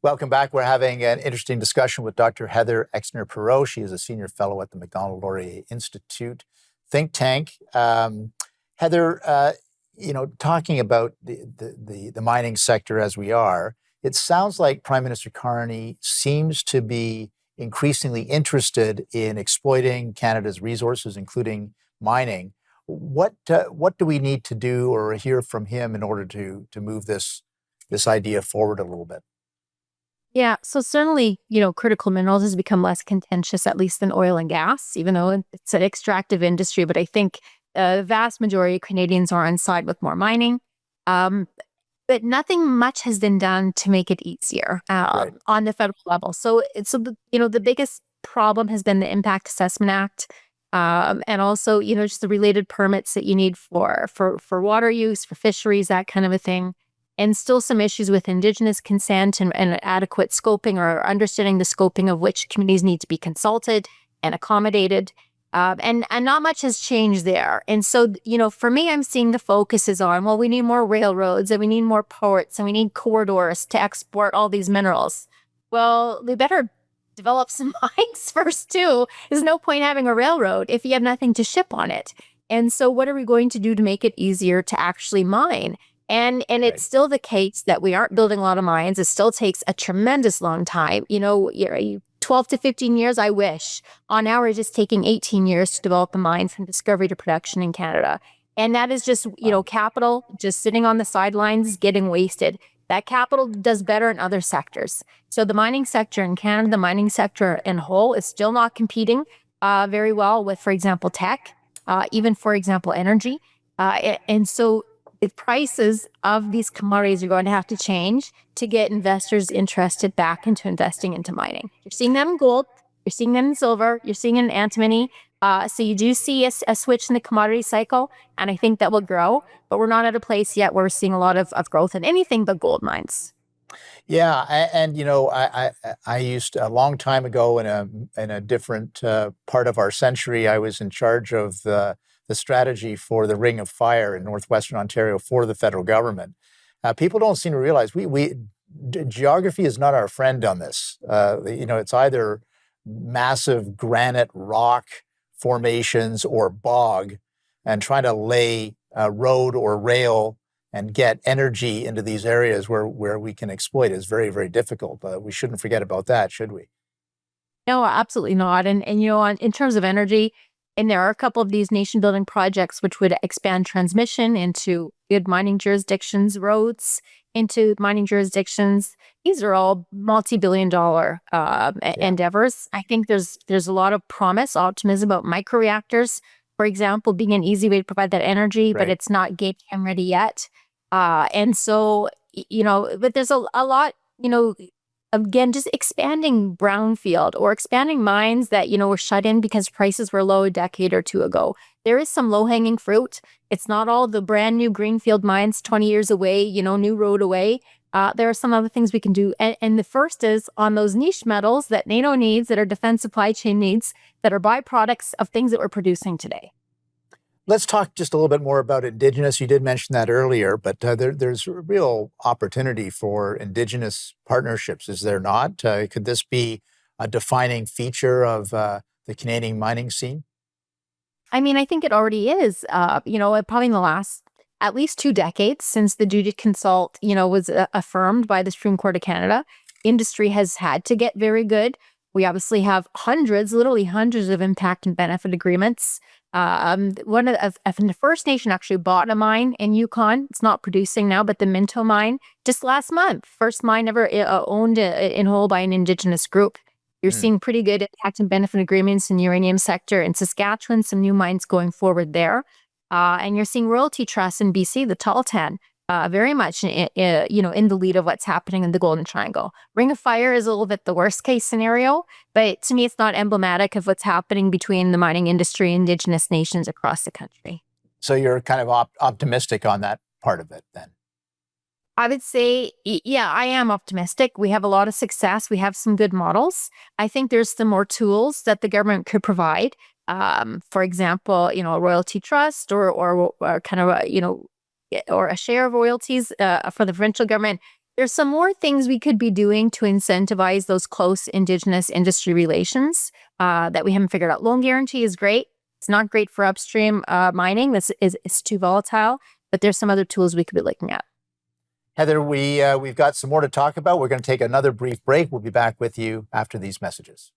Welcome back. We're having an interesting discussion with Dr. Heather Exner-Pirot. She is a senior fellow at the Macdonald-Laurier Institute think tank. Heather, talking about the mining sector as we are, it sounds like Prime Minister Carney seems to be increasingly interested in exploiting Canada's resources, including mining. What do we need to do or hear from him in order to move this idea forward a little bit? Yeah, so certainly, critical minerals has become less contentious, at least than oil and gas, even though it's an extractive industry. But I think the vast majority of Canadians are on side with more mining. But nothing much has been done to make it easier Right. on the federal level. The biggest problem has been the Impact Assessment Act, and also just the related permits that you need for water use, for fisheries, that kind of a thing. And still some issues with Indigenous consent and adequate scoping or understanding the scoping of which communities need to be consulted and accommodated. And not much has changed there. And so, for me, I'm seeing the focus is on, well, we need more railroads and we need more ports and we need corridors to export all these minerals. Well, they better develop some mines first, too. There's no point having a railroad if you have nothing to ship on it. And so what are we going to do to make it easier to actually mine? And it's still the case that we aren't building a lot of mines. It still takes a tremendous long time. 12 to 15 years, I wish. On average, it's taking 18 years to develop a mine from discovery to production in Canada. And that is just, capital just sitting on the sidelines, getting wasted. That capital does better in other sectors. So the mining sector in Canada, the mining sector in whole is still not competing very well with, for example, tech, even, for example, energy. And so the prices of these commodities are going to have to change to get investors interested back into investing into mining. You're seeing them in gold, you're seeing them in silver, you're seeing it in antimony. So you do see a switch in the commodity cycle, and I think that will grow, but we're not at a place yet where we're seeing a lot of growth in anything but gold mines. Yeah, I used a long time ago in a different part of our century. I was in charge of the strategy for the Ring of Fire in northwestern Ontario for the federal government. People don't seem to realize geography is not our friend on this. It's either massive granite rock formations or bog, and trying to lay a road or rail and get energy into these areas where we can exploit is very, very difficult. We shouldn't forget about that, should we? No, absolutely not. And in terms of energy, and there are a couple of these nation building projects which would expand transmission into good mining jurisdictions, roads into mining jurisdictions. These are all multi-billion-dollar endeavors. I think there's a lot of promise, optimism about microreactors, for example, being an easy way to provide that energy, but it's not game time ready yet. And so, but there's a lot, again, just expanding brownfield or expanding mines that, were shut in because prices were low a decade or two ago. There is some low-hanging fruit. It's not all the brand new greenfield mines 20 years away, new road away. There are some other things we can do. And the first is on those niche metals that NATO needs, that are defense supply chain needs, that are byproducts of things that we're producing today. Let's talk just a little bit more about Indigenous. You did mention that earlier, but there's a real opportunity for Indigenous partnerships, is there not? Could this be a defining feature of the Canadian mining scene? I mean, I think it already is, probably in the last at least 2 decades since the duty to consult, was affirmed by the Supreme Court of Canada. Industry has had to get very good. We obviously have literally hundreds of impact and benefit agreements. One of the First Nation actually bought a mine in Yukon. It's not producing now, but the Minto mine just last month, first mine ever owned in whole by an Indigenous group. You're seeing pretty good impact and benefit agreements in the uranium sector in Saskatchewan, some new mines going forward there. And you're seeing royalty trusts in BC, the Tahltan, very much in the lead of what's happening in the Golden Triangle. Ring of Fire is a little bit the worst case scenario, but to me, it's not emblematic of what's happening between the mining industry and Indigenous nations across the country. So you're kind of optimistic on that part of it then? I would say, yeah, I am optimistic. We have a lot of success. We have some good models. I think there's some more tools that the government could provide. For example, a royalty trust or kind of or a share of royalties for the provincial government. There's some more things we could be doing to incentivize those close Indigenous industry relations that we haven't figured out. Loan guarantee is great. It's not great for upstream mining. It's too volatile, but there's some other tools we could be looking at. Heather, we've got some more to talk about. We're going to take another brief break. We'll be back with you after these messages.